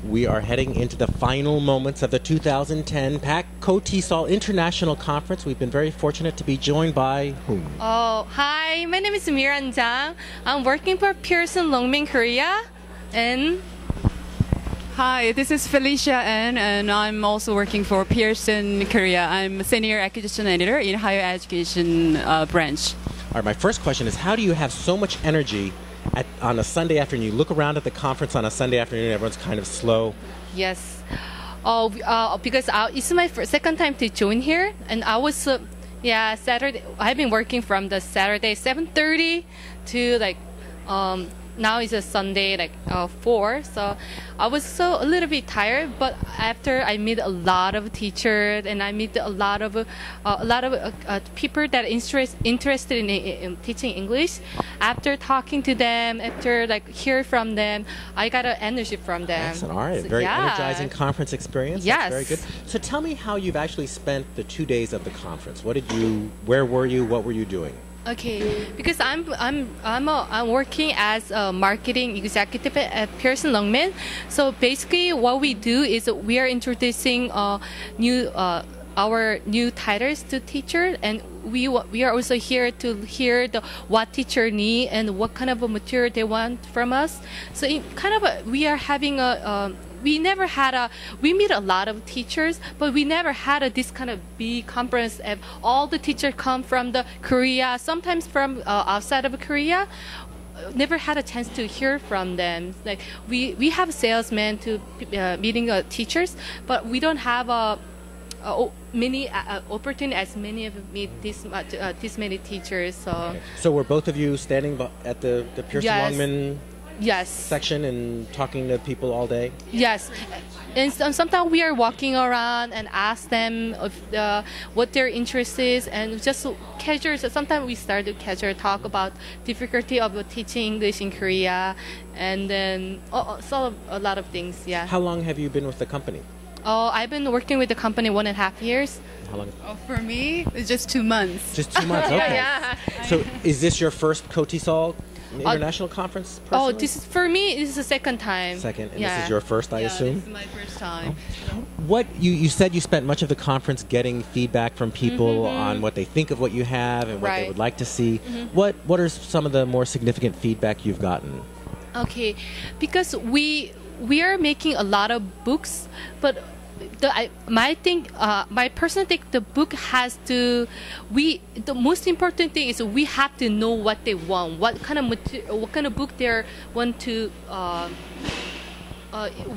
We are heading into the final moments of the 2010 PAC-KOTESOL International Conference. We've been very fortunate to be joined by whom? Oh, hi. My name is Miran Jang. I'm working for Pearson Longman Korea. And hi, this is Felicia N, and I'm also working for Pearson Korea. I'm a senior acquisition editor in higher education branch. All right, my first question is, how do you have so much energy on a Sunday afternoon? You look around at the conference on a Sunday afternoon, everyone's kind of slow. yes, because it's my second time to join here, and I was Saturday. I've been working from the Saturday 7:30 to now it's a Sunday 4, so I was a little bit tired. But after I meet a lot of teachers and I meet a lot of people that are interested in teaching English, after talking to them, after hear from them, I got an energy from them. Excellent. All right, So, very yeah. energizing conference experience. Yes. That's very good. So tell me how you've actually spent the 2 days of the conference. Where were you? What were you doing? Okay, because I'm working as a marketing executive at Pearson Longman. So basically, what we do is we are introducing our new titles to teachers, and we are also here to hear what teacher need and what kind of a material they want from us. So we are having we meet a lot of teachers, but we never had this kind of big conference. And all the teachers come from Korea, sometimes from outside of Korea. Never had a chance to hear from them. We have salesmen to meeting teachers, but we don't have many opportunity as many of meet this many teachers. So. Okay. So were both of you standing at the Pearson Yes. Longman Yes. section and talking to people all day? Yes, and sometimes we are walking around and ask them what their interest is, and just casual. So sometimes we start to casual talk about difficulty of teaching English in Korea, and then a lot of things. Yeah. How long have you been with the company? I've been working with the company 1.5 years. How long? For me, it's just 2 months. Just 2 months. Okay. Yeah. So is this your first KOTESOL International Conference? Personally? This is for me. This is the second time. Second, and yeah. this is your first, I assume. This is my first time. What you said you spent much of the conference getting feedback from people on what they think of what you have and what they Right. would like to see. What are some of the more significant feedback you've gotten? Okay, because we are making a lot of books, but my personal think the book has to. The most important thing is we have to know what they want, what kind of book they want to,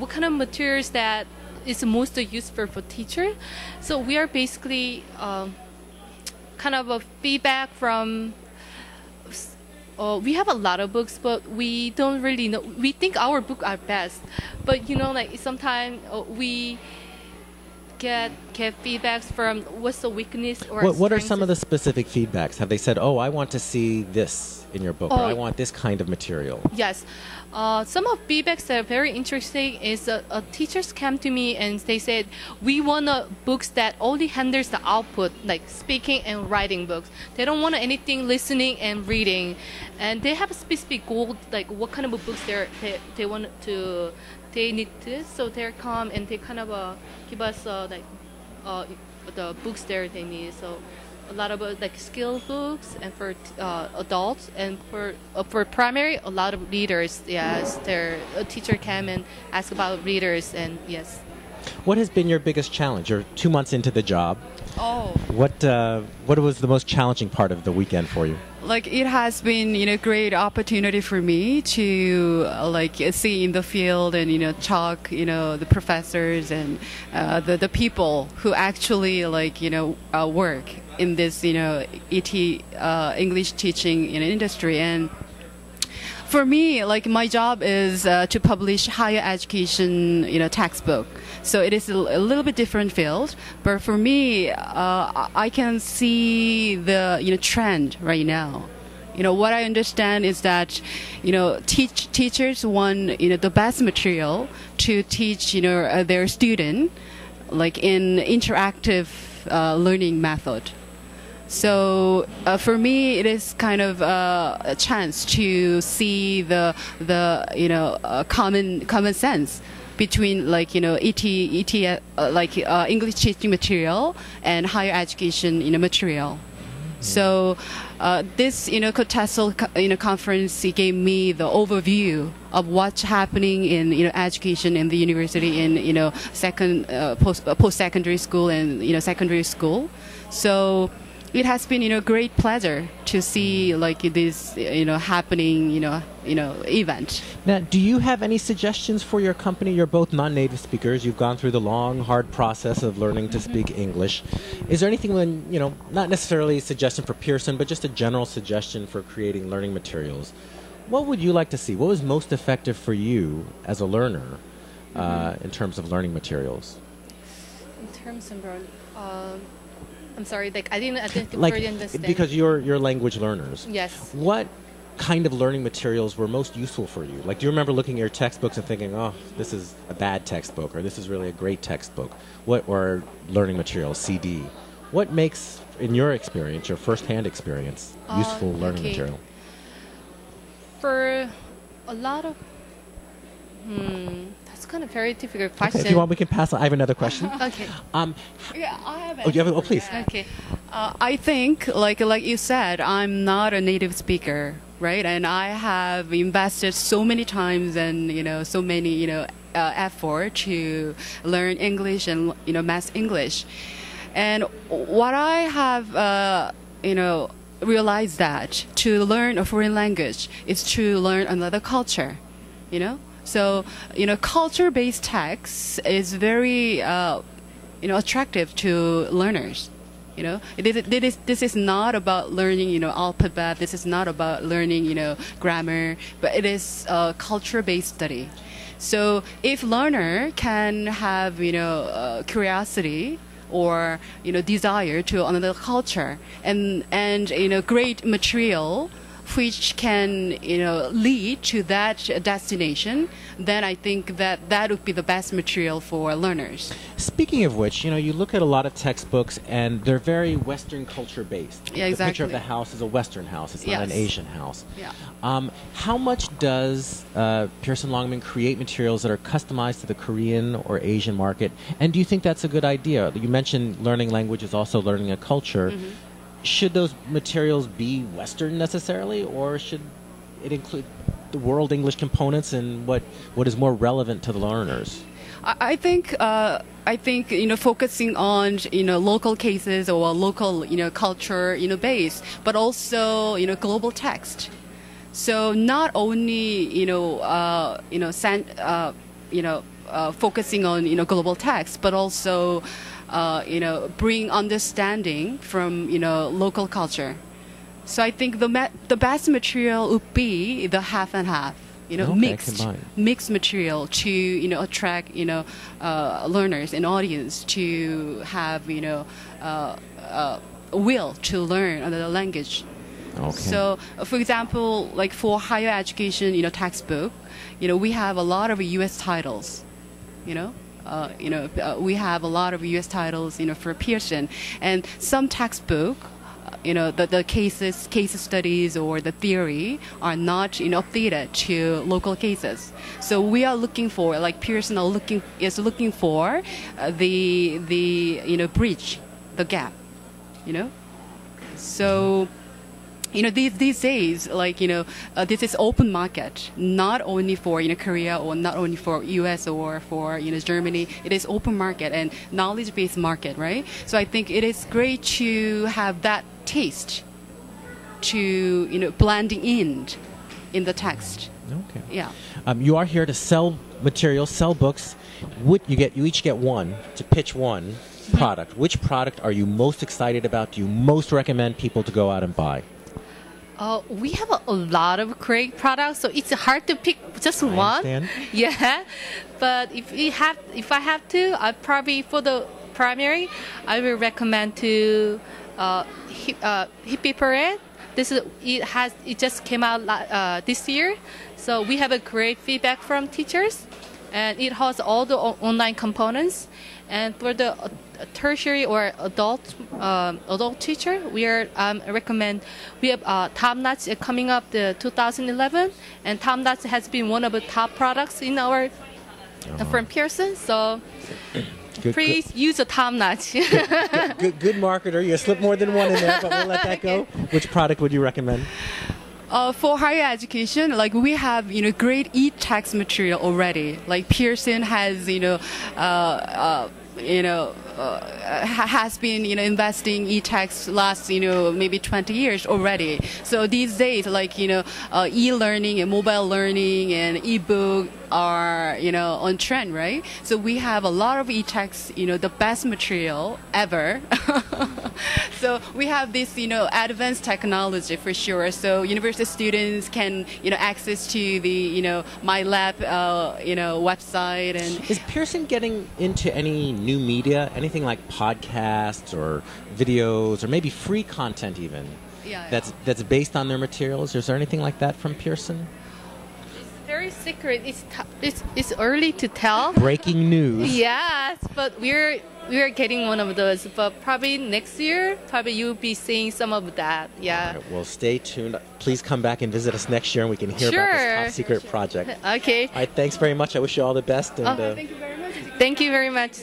what kind of materials that is most useful for teacher. So we are basically kind of a feedback from. We have a lot of books, but we don't really know. We think our books are best, but sometimes we get feedbacks from what's the weakness or What are some of the specific feedbacks? Have they said, "Oh, I want to see this in your book," or "I want this kind of material"? Yes. Some of feedbacks that are very interesting is teachers came to me and they said, we want books that only handles the output, like speaking and writing books. They don't want anything listening and reading. And they have a specific goal, like what kind of books they need to. So they come and they kind of give us the books there they need. So a lot of skill books, and for adults, and for primary, a lot of readers. Yes, a teacher came and asked about readers, and yes. What has been your biggest challenge? You're 2 months into the job. Oh. What was the most challenging part of the weekend for you? It has been great opportunity for me to see in the field and talk the professors and the people who actually work in this ET English teaching industry. And for me, my job is to publish higher education textbook. So it is a little bit different field, but for me, I can see the trend right now. What I understand is that teachers want the best material to teach their student in interactive learning method. So for me, it is kind of a chance to see the common sense between like English teaching material and higher education material. So this KOTESOL conference gave me the overview of what's happening in education in the university in post-secondary school and secondary school. So it has been great pleasure to see like this happening event. Now, do you have any suggestions for your company? You're both non-native speakers. You've gone through the long, hard process of learning to speak English. Is there anything when not necessarily a suggestion for Pearson, but just a general suggestion for creating learning materials? What would you like to see? What was most effective for you as a learner in terms of learning materials? In terms of I'm sorry, like I didn't fully understand. Because you're language learners. Yes. What kind of learning materials were most useful for you? Like, do you remember looking at your textbooks and thinking, oh, this is a bad textbook, or this is really a great textbook? Or learning materials, CD? What makes, in your experience, your first-hand experience, useful learning material? For a lot of, that's kind of very difficult question. Okay, if you want, we can pass on. I have another question. Okay. Yeah, I have. Oh, you have? Oh, please. Okay. I think, like you said, I'm not a native speaker, right? And I have invested so many times and so many effort to learn English and mass English. And what I have realized that to learn a foreign language is to learn another culture, So, culture-based text is very, attractive to learners. This is not about learning, alphabet. This is not about learning, grammar. But it is a culture-based study. So, if learner can have, curiosity or desire to another culture and great material which can lead to that destination, then I think that would be the best material for learners. Speaking of which, you look at a lot of textbooks and they're very Western culture based. Yeah, exactly. The picture of the house is a Western house. It's not an Asian house. Yeah. How much does Pearson Longman create materials that are customized to the Korean or Asian market? And do you think that's a good idea? You mentioned learning language is also learning a culture. Mm-hmm. Should those materials be Western necessarily, or should it include the world English components and what is more relevant to the learners? I think focusing on local cases or local culture base, but also global text. So not only focusing on global text, but also bring understanding from local culture. So I think the best material would be the half and half, mixed material to attract learners and audience to have will to learn another language. Okay. So, for example, like for higher education, textbook, we have a lot of U.S. titles, we have a lot of U.S. titles, for Pearson, and some textbook, the case studies or the theory are not updated to local cases. So we are looking for, like Pearson is looking for the bridge, the gap, So. These days, like, this is open market, not only for, Korea or not only for US or for, Germany. It is open market and knowledge-based market, right? So I think it is great to have that taste to, blending in the text. Okay. Yeah. You are here to sell materials, sell books. You each get one to pitch one product. Which product are you most excited about? Do you most recommend people to go out and buy? We have a lot of great products, so it's hard to pick just one. Understand. Yeah, but if I have to, I probably for the primary, I will recommend to Hippie Parade. It just came out this year, so we have a great feedback from teachers. and it has all the online components. And for the tertiary or adult teacher, we are recommend we have top-notch coming up the 2011, and top-notch has been one of the top products in our from Pearson. So please use a top-notch. Good marketer. You slipped more than one in there, but we'll let that go. Which product would you recommend? For higher education, like we have, great e-text material already. Like Pearson has, has been, investing e-text last, maybe 20 years already. So these days, like, e-learning and mobile learning and e-book are, on trend, right? So we have a lot of e-text, the best material ever. So we have this, advanced technology for sure. So university students can, access to the, MyLab, website. And is Pearson getting into any new media, anything like podcasts or videos or maybe free content even? Yeah. That's based on their materials? Is there anything like that from Pearson? Very secret. It's early to tell. Breaking news. Yes, but we're getting one of those. But probably next year, probably you'll be seeing some of that. Yeah. All right, well, stay tuned. Please come back and visit us next year, and we can hear about this top secret project. Okay. All right. Thanks very much. I wish you all the best. And, thank you very much. Thank you very much.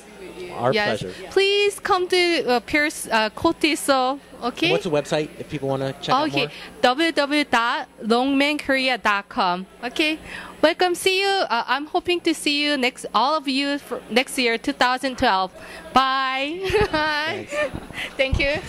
Our pleasure. Please come to PAC-KOTESOL. Okay. What's the website if people want to check out more? www.longmankorea.com. Okay. Welcome. See you. I'm hoping to see you all of you for next year, 2012. Bye. Thank you.